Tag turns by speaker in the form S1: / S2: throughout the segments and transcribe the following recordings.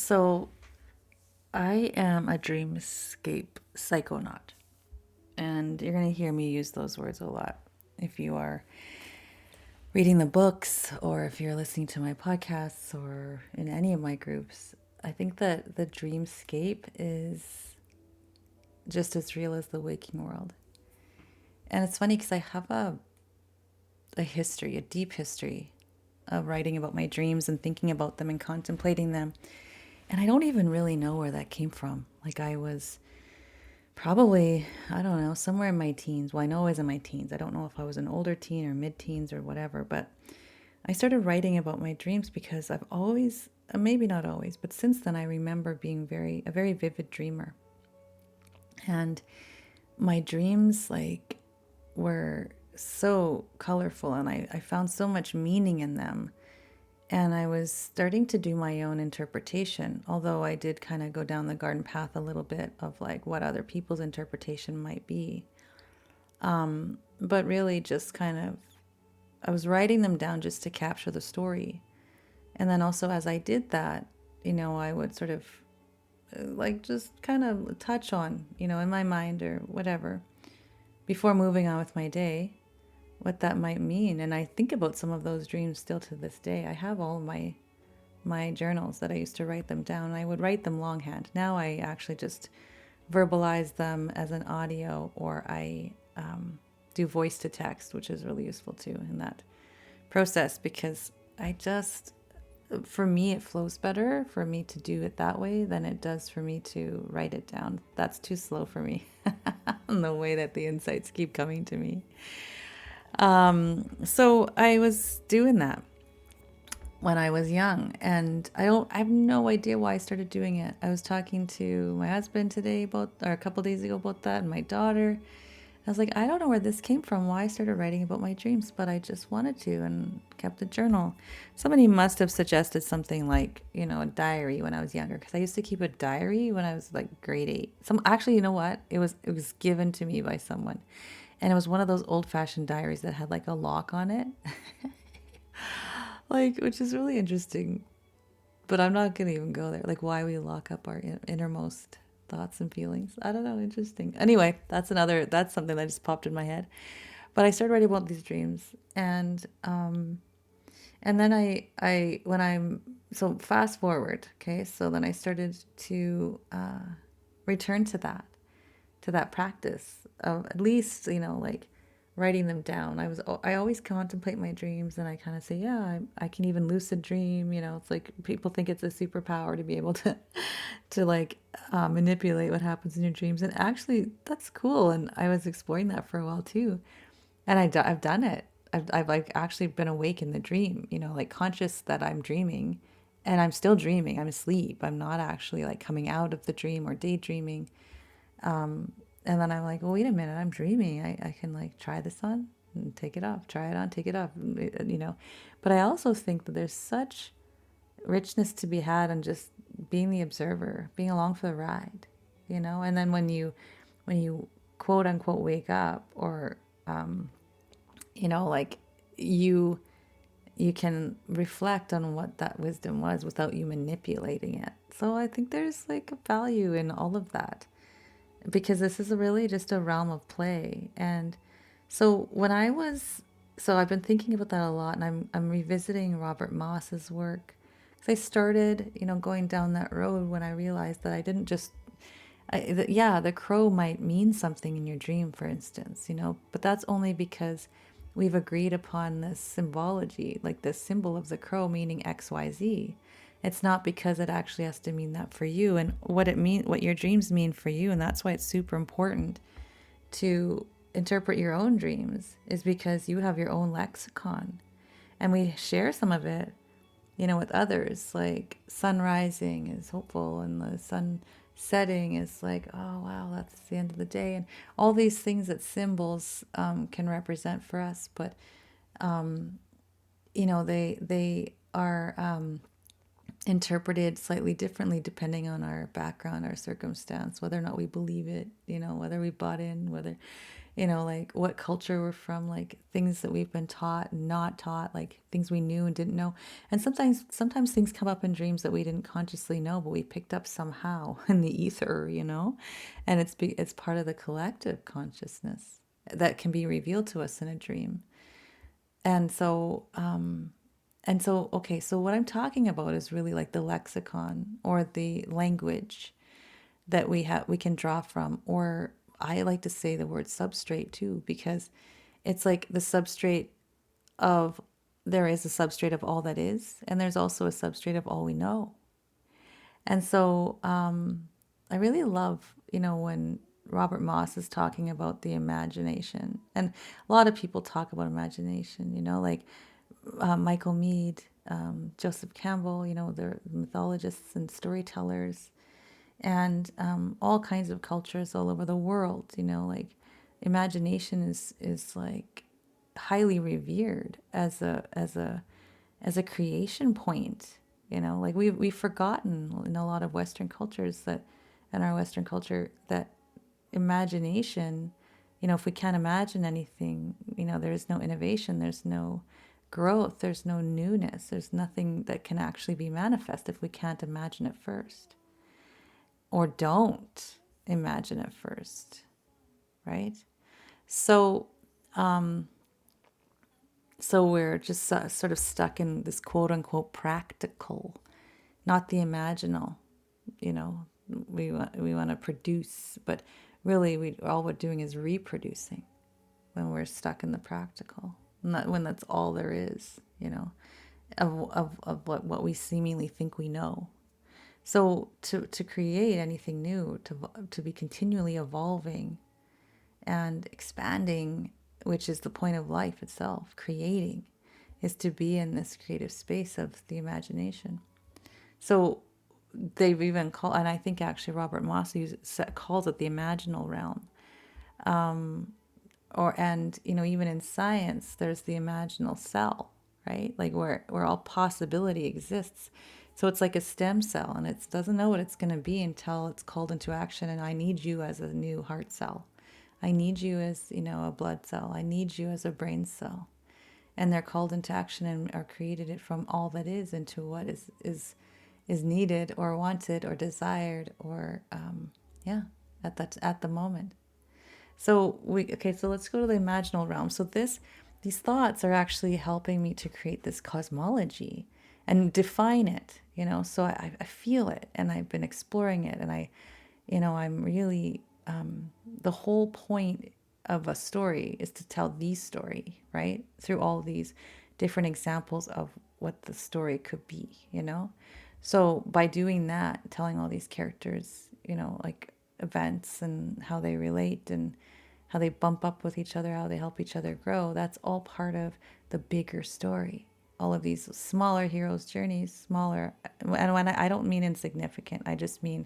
S1: So I am a dreamscape psychonaut, and you're going to hear me use those words a lot. If you are reading the books, or if you're listening to my podcasts, or in any of my groups, I think that the dreamscape is just as real as the waking world. And it's funny because I have a history, a deep history of writing about my dreams and thinking about them and contemplating them. And I don't even really know where that came from. Like I was probably, I don't know, somewhere in my teens. Well, I know I was in my teens. I don't know if I was an older teen or mid teens or whatever, but I started writing about my dreams because I've always, maybe not always, but since then I remember being a very vivid dreamer. And my dreams were so colorful and I found so much meaning in them. And I was starting to do my own interpretation, although I did kind of go down the garden path a little bit of like what other people's interpretation might be. But really, just kind of, I was writing them down just to capture the story. And then also, as I did that, I would sort of like just kind of touch on, in my mind or whatever, before moving on with my day, what that might mean. And I think about some of those dreams still to this day. I have all my journals that I used to write them down. I would write them longhand. Now I actually just verbalize them as an audio, or I do voice to text, which is really useful too in that process, because for me, it flows better for me to do it that way than it does for me to write it down. That's too slow for me. The way that the insights keep coming to me. So I was doing that when I was young, and I have no idea why I started doing it. I was talking to my husband today or a couple days ago about that, and my daughter. I was like, I don't know where this came from, why I started writing about my dreams, but I just wanted to and kept a journal. Somebody must have suggested something like, a diary when I was younger, because I used to keep a diary when I was like grade 8. Actually, you know what? It was given to me by someone. And it was one of those old-fashioned diaries that had like a lock on it. Like, which is really interesting. But I'm not going to even go there. Like, why we lock up our innermost thoughts and feelings. I don't know. Interesting. Anyway, that's something that just popped in my head. But I started writing about these dreams. And then so fast forward. Okay. So then I started to return to that practice of at least, like writing them down. I always contemplate my dreams, and I kind of say, yeah, I can even lucid dream. It's like people think it's a superpower to be able to like manipulate what happens in your dreams. And actually that's cool. And I was exploring that for a while too. And I've done it. I've like actually been awake in the dream, like conscious that I'm dreaming, and I'm still dreaming. I'm asleep. I'm not actually like coming out of the dream or daydreaming. And then I'm like, well, wait a minute, I'm dreaming. I can like try this on and take it off, try it on, take it off, But I also think that there's such richness to be had in just being the observer, being along for the ride, And then when you quote unquote wake up, or, like you, you can reflect on what that wisdom was without you manipulating it. So I think there's like a value in all of that, because this is really just a realm of play. And so I've been thinking about that a lot, and I'm revisiting Robert Moss's work. Because I started, going down that road when I realized that I didn't just, yeah, the crow might mean something in your dream, for instance, but that's only because we've agreed upon this symbology, like this symbol of the crow meaning XYZ. It's not because it actually has to mean that for you, and what your dreams mean for you. And that's why it's super important to interpret your own dreams, is because you have your own lexicon, and we share some of it, with others. Like sun rising is hopeful, and the sun setting is like, oh wow, that's the end of the day, and all these things that symbols can represent for us. But they are interpreted slightly differently depending on our background, our circumstance, whether or not we believe it, whether we bought in, whether, like what culture we're from, like things that we've been taught and not taught, like things we knew and didn't know. And sometimes things come up in dreams that we didn't consciously know, but we picked up somehow in the ether, and it's part of the collective consciousness that can be revealed to us in a dream. And so, okay, so what I'm talking about is really like the lexicon or the language that we can draw from, or I like to say the word substrate too, because it's like the substrate of, there is a substrate of all that is, and there's also a substrate of all we know. And so I really love, when Robert Moss is talking about the imagination. And a lot of people talk about imagination, like Michael Meade, Joseph Campbell, they're mythologists and storytellers, and all kinds of cultures all over the world, like imagination is like highly revered as a creation point. Like we've forgotten in a lot of Western cultures that, in our Western culture, that imagination, if we can't imagine anything, there's no innovation, there's no growth, there's no newness, there's nothing that can actually be manifest if we can't imagine it first, or don't imagine it first, right? So we're just sort of stuck in this quote unquote practical, not the imaginal. We want to produce, but really all we're doing is reproducing when we're stuck in the practical, not when that's all there is, of what we seemingly think we know. So to create anything new, to be continually evolving and expanding, which is the point of life itself, creating, is to be in this creative space of the imagination. So they've even called, and I think actually Robert Moss calls it the imaginal realm. And even in science, there's the imaginal cell, right? Like where all possibility exists. So it's like a stem cell, and it doesn't know what it's going to be until it's called into action. And I need you as a new heart cell. I need you as, a blood cell. I need you as a brain cell. And they're called into action and are created it from all that is into what is needed or wanted or desired or at the moment. So so let's go to the imaginal realm. So these thoughts are actually helping me to create this cosmology and define it, so I feel it, and I've been exploring it, and I'm really, the whole point of a story is to tell the story, right? Through all these different examples of what the story could be, So by doing that, telling all these characters, like events and how they relate and how they bump up with each other, how they help each other grow, that's all part of the bigger story. All of these smaller heroes' journeys, smaller, and when I don't mean insignificant, I just mean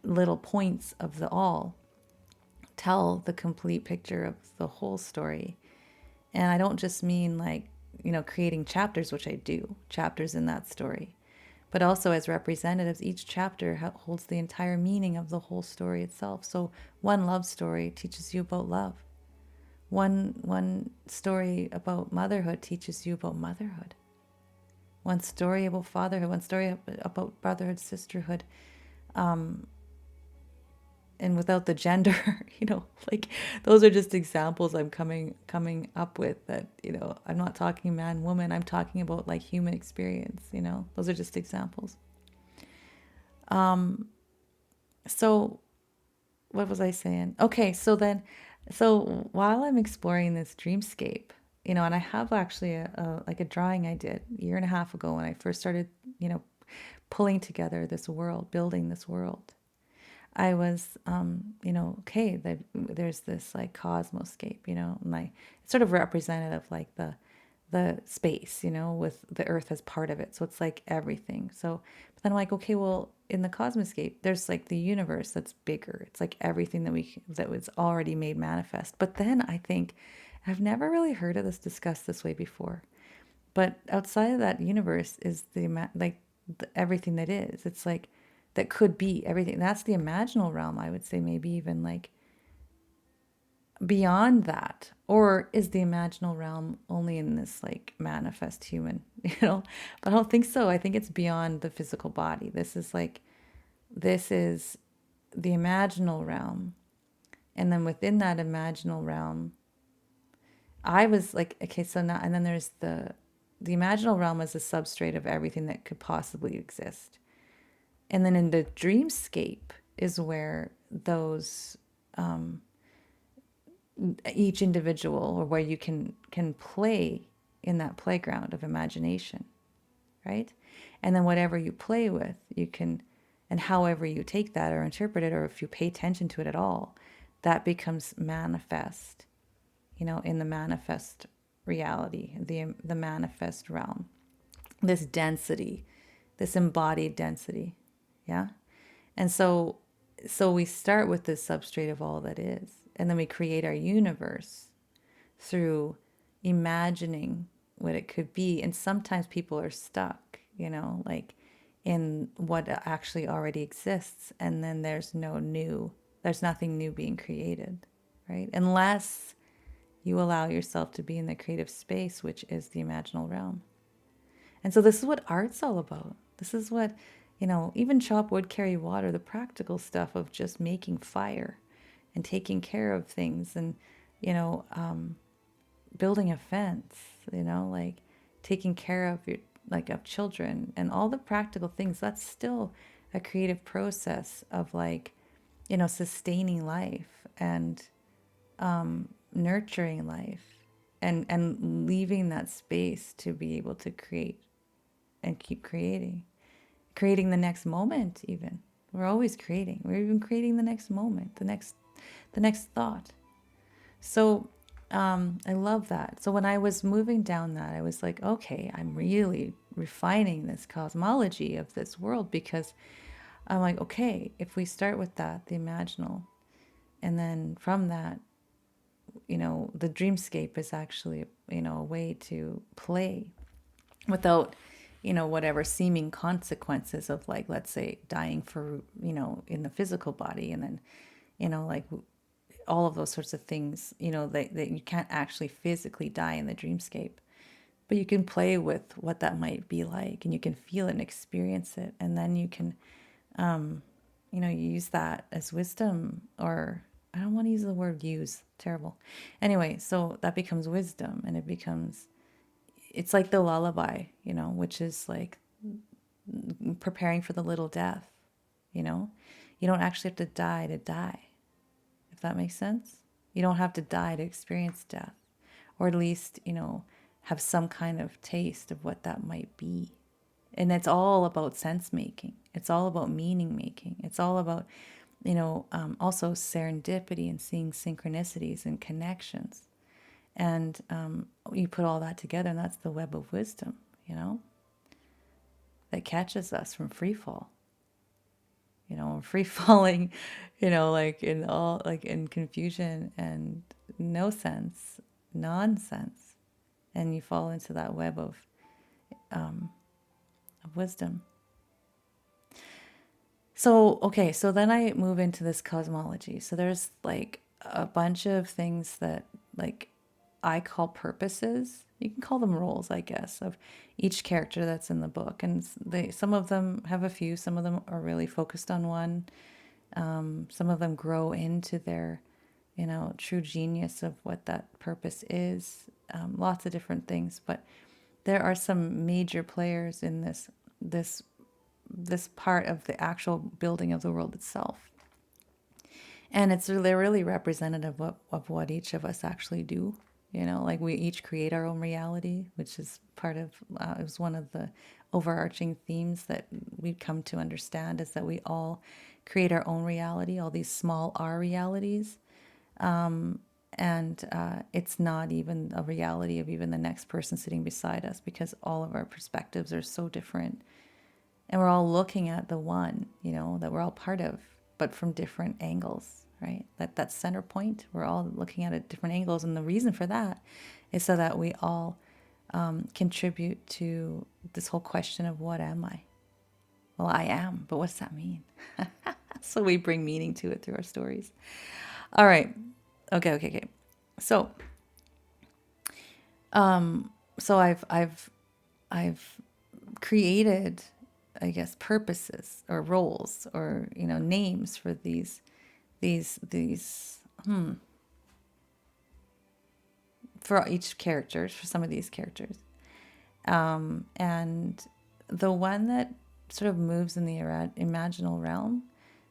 S1: little points of the all tell the complete picture of the whole story. And I don't just mean like, creating chapters, which I do, chapters in that story, but also as representatives, each chapter holds the entire meaning of the whole story itself. So one love story teaches you about love. One story about motherhood teaches you about motherhood. One story about fatherhood, one story about brotherhood, sisterhood, and without the gender, like those are just examples I'm coming up with that, I'm not talking man, woman, I'm talking about like human experience, those are just examples. So what was I saying? Okay, so while I'm exploring this dreamscape, and I have actually a drawing I did a year and a half ago when I first started, pulling together this world, building this world. I was, okay, there's this like cosmoscape, and it's sort of representative like the space, with the earth as part of it. So it's like everything. So but then I'm like, okay, well, in the cosmoscape, there's like the universe that's bigger. It's like everything that was already made manifest. But then I think I've never really heard of this discussed this way before. But outside of that universe is like everything that is. It's like that could be everything. That's the imaginal realm, I would say, maybe even like beyond that. Or is the imaginal realm only in this like manifest human, But I don't think so. I think it's beyond the physical body. This is the imaginal realm. And then within that imaginal realm, I was like, okay, so now, and then there's the imaginal realm as a substrate of everything that could possibly exist. And then in the dreamscape is where those, each individual, or where you can play in that playground of imagination, right? And then whatever you play with, you can, and however you take that or interpret it, or if you pay attention to it at all, that becomes manifest, in the manifest reality, the manifest realm, this density, this embodied density. Yeah. And so we start with this substrate of all that is, and then we create our universe through imagining what it could be. And sometimes people are stuck, like in what actually already exists, and then there's nothing new being created, right? Unless you allow yourself to be in the creative space, which is the imaginal realm. And so this is what art's all about. This is what, even chop wood, carry water, the practical stuff of just making fire and taking care of things, and, building a fence, like taking care of of children and all the practical things. That's still a creative process of sustaining life and nurturing life, and leaving that space to be able to create and keep creating the next moment. Even we're always creating, we're even creating the next moment, the next thought. So I love that. So when I was moving down that, I was like, okay, I'm really refining this cosmology of this world, because I'm like, okay, if we start with that, the imaginal, and then from that, the dreamscape is actually, a way to play without, whatever seeming consequences of, like, let's say dying for, in the physical body, and then, like all of those sorts of things, that you can't actually physically die in the dreamscape, but you can play with what that might be like, and you can feel it and experience it. And then you can, use that as wisdom, or I don't want to use the word use, terrible. Anyway, so that becomes wisdom, and it's like the lullaby, which is like preparing for the little death, you don't actually have to die, if that makes sense. You don't have to die to experience death, or at least, have some kind of taste of what that might be. And it's all about sense making. It's all about meaning making. It's all about, also serendipity and seeing synchronicities and connections. And you put all that together, and that's the web of wisdom, that catches us from free fall. Free falling, like in confusion and no sense, nonsense. And you fall into that web of wisdom. So, okay, so then I move into this cosmology. So there's like a bunch of things that like I call purposes. You can call them roles, I guess, of each character that's in the book. And some of them have a few, some of them are really focused on one. Some of them grow into their, true genius of what that purpose is. Lots of different things, but there are some major players in this part of the actual building of the world itself. And they're really representative of what each of us actually do. Like we each create our own reality, which is part of, it was one of the overarching themes that we've come to understand, is that we all create our own reality, all these small R realities. And it's not even a reality of even the next person sitting beside us, because all of our perspectives are so different. And we're all looking at the one, that we're all part of, but from different angles, right? That center point, we're all looking at it different angles. And the reason for that is so that we all contribute to this whole question of what am I? Well, I am, but what's that mean? So we bring meaning to it through our stories. All right. Okay. So, so I've created, I guess, purposes or roles or names for these for each character, for some of these characters. And the one that sort of moves in the imaginal realm,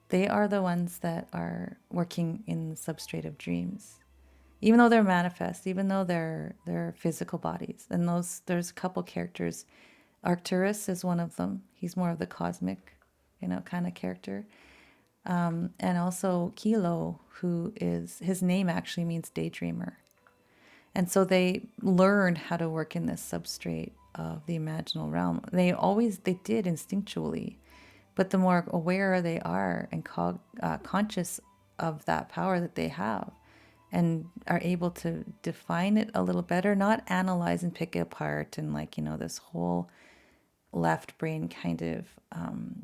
S1: they are the ones that are working in the substrate of dreams. Even though they're manifest, even though they're physical bodies. And there's a couple characters. Arcturus is one of them. He's more of the cosmic, kind of character. And also Kilo, his name actually means DayDreamer. And so they learned how to work in this substrate of the imaginal realm. They did instinctually, but the more aware they are and conscious of that power that they have and are able to define it a little better, not analyze and pick it apart and this whole left brain kind of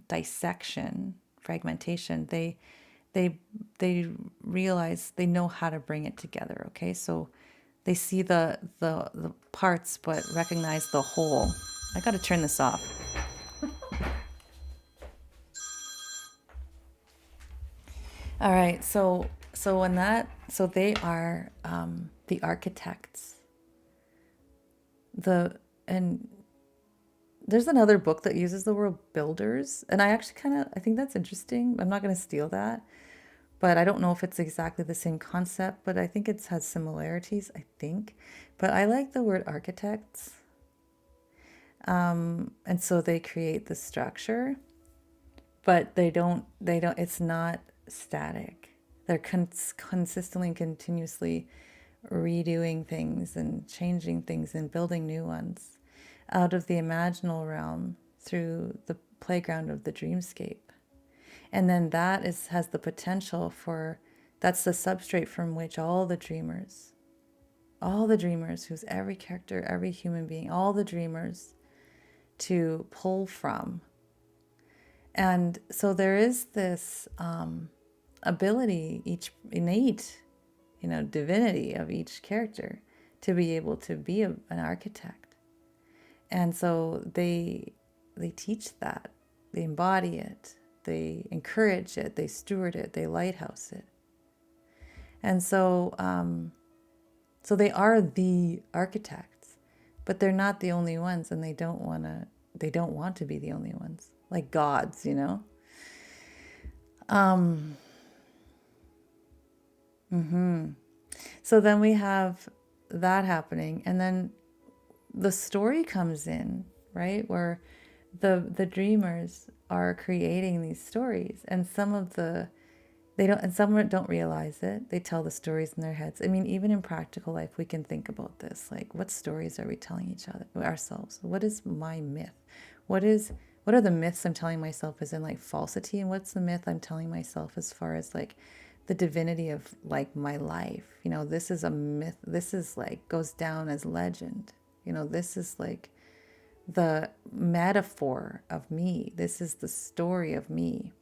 S1: dissection, fragmentation, they realize they know how to bring it together. Okay, so they see the parts but recognize the whole. I got to turn this off. All right, so they are the architects. And there's another book that uses the word builders, and I think that's interesting. I'm not going to steal that, but I don't know if it's exactly the same concept, but I think it has similarities, I think. But I like the word architects. And so they create the structure, but it's not static. They're consistently and continuously redoing things and changing things and building new ones out of the imaginal realm through the playground of the dreamscape. And then has the potential that's the substrate from which all the dreamers, who's every character, every human being, all the dreamers to pull from. And so there is this ability, each innate, divinity of each character to be able to be an architect. And so they teach that, they embody it, they encourage it, they steward it, they lighthouse it. And so so they are the architects, but they're not the only ones, and they don't want to be the only ones, like gods, So then we have that happening, and then the story comes in, right, where the dreamers are creating these stories, and some don't realize it. They tell the stories in their heads. I mean, even in practical life, we can think about this. Like, what stories are we telling ourselves? What is my myth? What are the myths I'm telling myself as in falsity? And what's the myth I'm telling myself as far as the divinity of my life? This is a myth. This is goes down as legend. This is the metaphor of me. This is the story of me.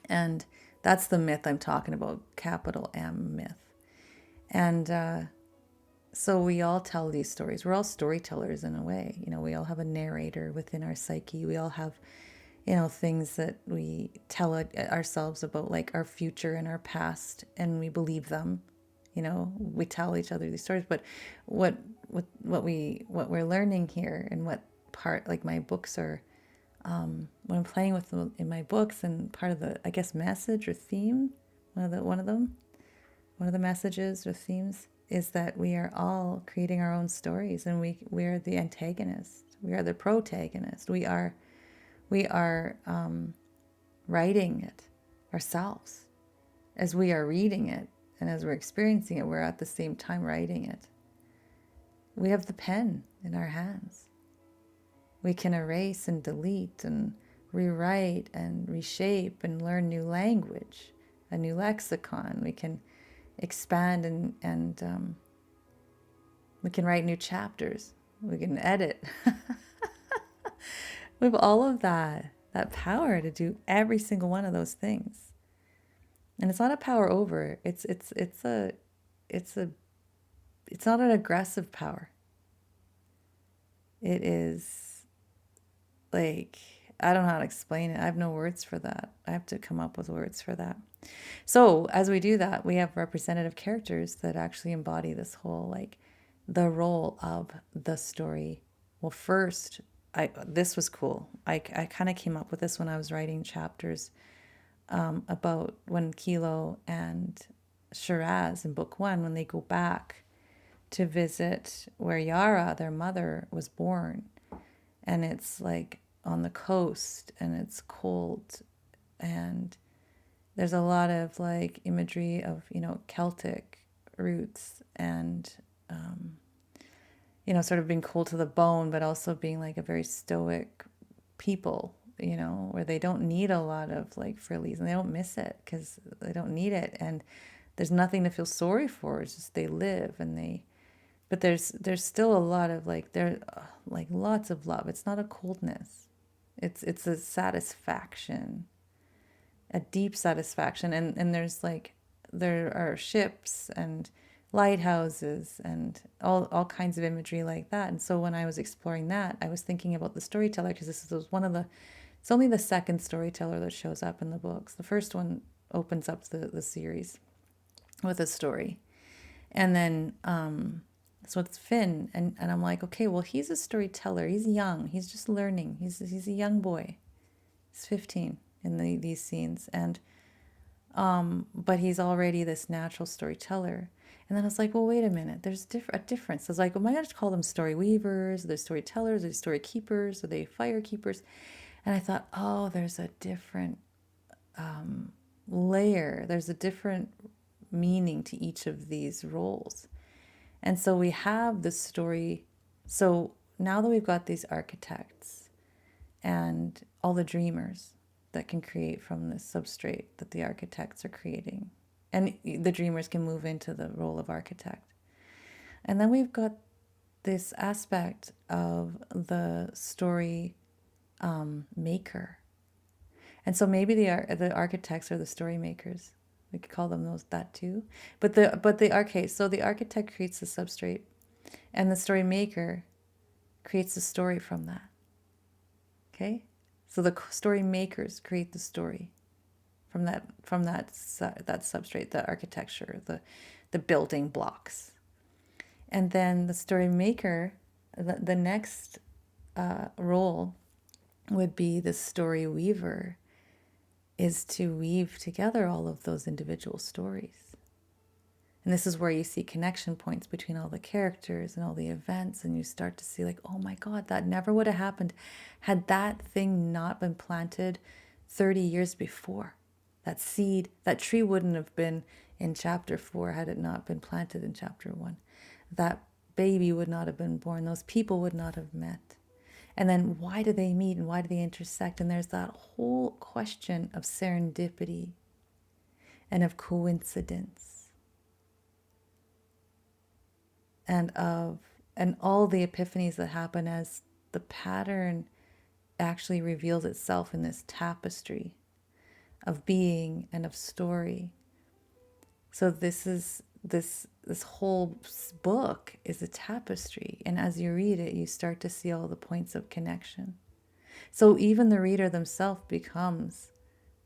S1: And that's the myth I'm talking about, capital M myth. And so we all tell these stories. We're all storytellers in a way. We all have a narrator within our psyche. We all have, things that we tell ourselves about, our future and our past, and we believe them. We tell each other these stories. But what we're learning here, and what part, my books are, when I'm playing with them in my books, and part of the, I guess, message or theme, one of the messages or themes is that we are all creating our own stories, and we are the antagonist, we are the protagonist, we are writing it ourselves. As we are reading it and as we're experiencing it, we're at the same time writing it. We have the pen in our hands. We can erase and delete and rewrite and reshape and learn new language, a new lexicon. We can expand and we can write new chapters. We can edit. We have all of that. that power to do every single one of those things. And it's not a power over. It's a it's not an aggressive power. It is like, I don't know how to explain it. I have no words for that. I have to come up with words for that. So as we do that, we have representative characters that actually embody this whole, like, the role of the story. Well, first, this was cool. I kind of came up with this when I was writing chapters about when Kilo and Shiraz in book one, when they go back to visit where Yara, their mother, was born. And it's like on the coast and it's cold, and there's a lot of like imagery of, Celtic roots, and sort of being cold to the bone, but also being like a very stoic people, where they don't need a lot of like frillies, and they don't miss it because they don't need it. And there's nothing to feel sorry for. It's just they live, and but there's still a lot of like, like lots of love. It's not a coldness. It's a satisfaction, a deep satisfaction. And there's like, there are ships and lighthouses and all kinds of imagery like that. And so when I was exploring that, I was thinking about the storyteller, because this is it's only the second storyteller that shows up in the books. The first one opens up the series with a story. And then, so it's Finn. And I'm like, okay, well, he's a storyteller. He's young. He's just learning. He's a young boy. He's 15 in these scenes. And, but he's already this natural storyteller. And then I was like, well, wait a minute. There's a difference. I was like, am I going to call them story weavers? Are they storytellers? Are they story keepers? Are they fire keepers? And I thought, oh, there's a different layer. There's a different meaning to each of these roles. And so we have the story. So now that we've got these architects and all the dreamers that can create from this substrate that the architects are creating, and the dreamers can move into the role of architect. And then we've got this aspect of the story maker. And so maybe the architects are the story makers. We could call them that too. But so the architect creates the substrate, and the story maker creates the story from that. Okay? So the story makers create the story from that substrate, the architecture, the building blocks. And then the story maker, the next role would be the story weaver, is to weave together all of those individual stories. And this is where you see connection points between all the characters and all the events, and you start to see like, oh my God, that never would have happened had that thing not been planted 30 years before. That seed, that tree wouldn't have been in chapter 4 had it not been planted in chapter 1. That baby would not have been born. Those people would not have met. And then why do they meet and why do they intersect? And there's that whole question of serendipity and of coincidence and all the epiphanies that happen as the pattern actually reveals itself in this tapestry of being and of story. So this whole book is a tapestry, and as you read it, you start to see all the points of connection. So even the reader themselves becomes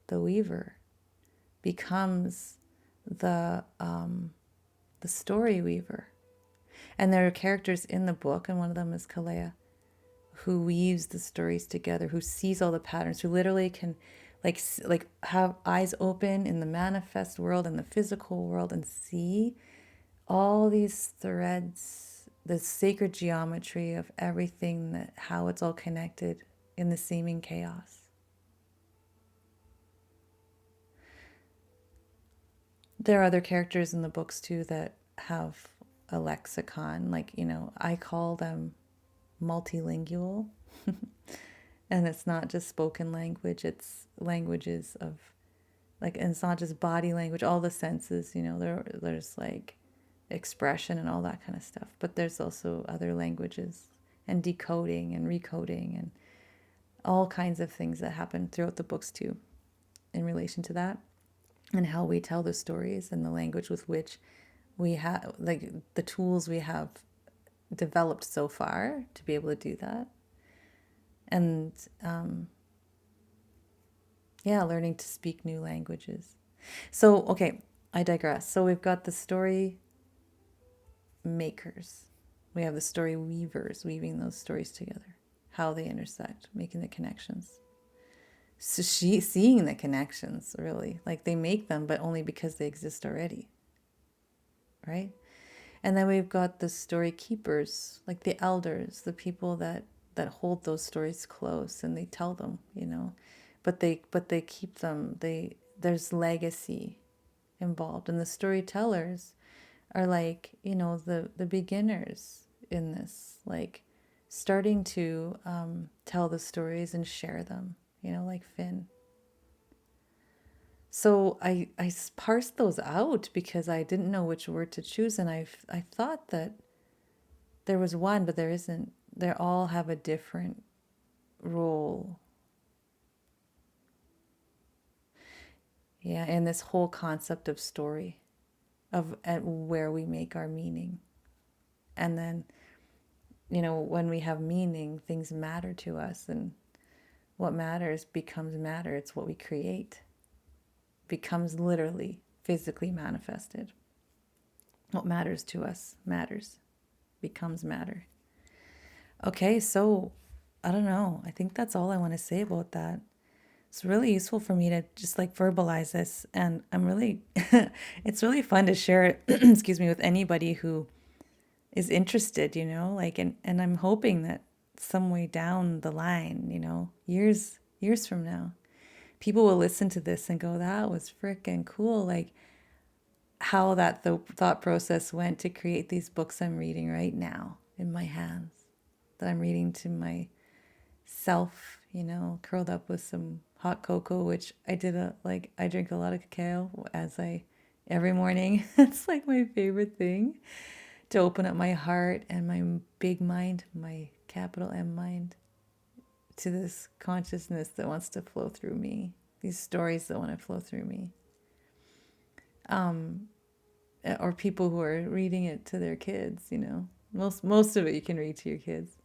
S1: the weaver, becomes the story weaver. And there are characters in the book, and one of them is Kalea, who weaves the stories together, who sees all the patterns, who literally can like have eyes open in the manifest world and the physical world and see all these threads, the sacred geometry of everything, how it's all connected in the seeming chaos. There are other characters in the books too that have a lexicon, like, I call them multilingual. And it's not just spoken language, it's languages of, like, and it's not just body language, all the senses, there's like expression and all that kind of stuff. But there's also other languages and decoding and recoding. all kinds of things that happen throughout the books too in relation to that, and how we tell the stories and the language with which we have, like the tools we have developed so far to be able to do that. And yeah, learning to speak new languages. So, okay, I digress. So we've got the story makers. We have the story weavers, weaving those stories together, how they intersect, making the connections. So she seeing the connections, really. Like they make them, but only because they exist already. Right? And then we've got the story keepers, like the elders, the people that hold those stories close and they tell them, but they keep them. There's legacy involved, and the storytellers are like, the beginners in this, like starting to tell the stories and share them, like Finn. So I parsed those out because I didn't know which word to choose, and I thought that there was one, but there isn't. They all have a different role. Yeah, and this whole concept of story, of at where we make our meaning. And then, when we have meaning, things matter to us, and what matters becomes matter. It's what we create. Becomes literally, physically manifested. What matters to us matters. Becomes matter. Okay, so I don't know. I think that's all I want to say about that. It's really useful for me to just like verbalize this, and I'm really it's really fun to share it excuse me, with anybody who is interested, like, and I'm hoping that some way down the line, years from now, people will listen to this and go, that was freaking cool, like how that thought process went to create these books I'm reading right now in my hands, that I'm reading to myself, curled up with some hot cocoa, which I drink a lot of cacao every morning. It's like my favorite thing to open up my heart and my big mind, my capital M mind, to this consciousness that wants to flow through me, these stories that want to flow through me. Or people who are reading it to their kids, Most of it you can read to your kids.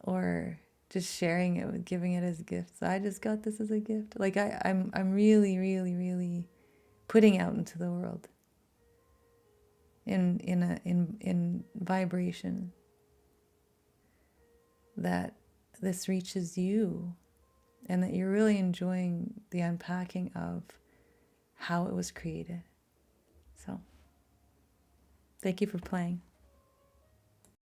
S1: Or just sharing it with giving it as gifts. I just got this as a gift. Like I'm really, really, really putting out into the world in vibration that this reaches you, and that you're really enjoying the unpacking of how it was created. So thank you for playing.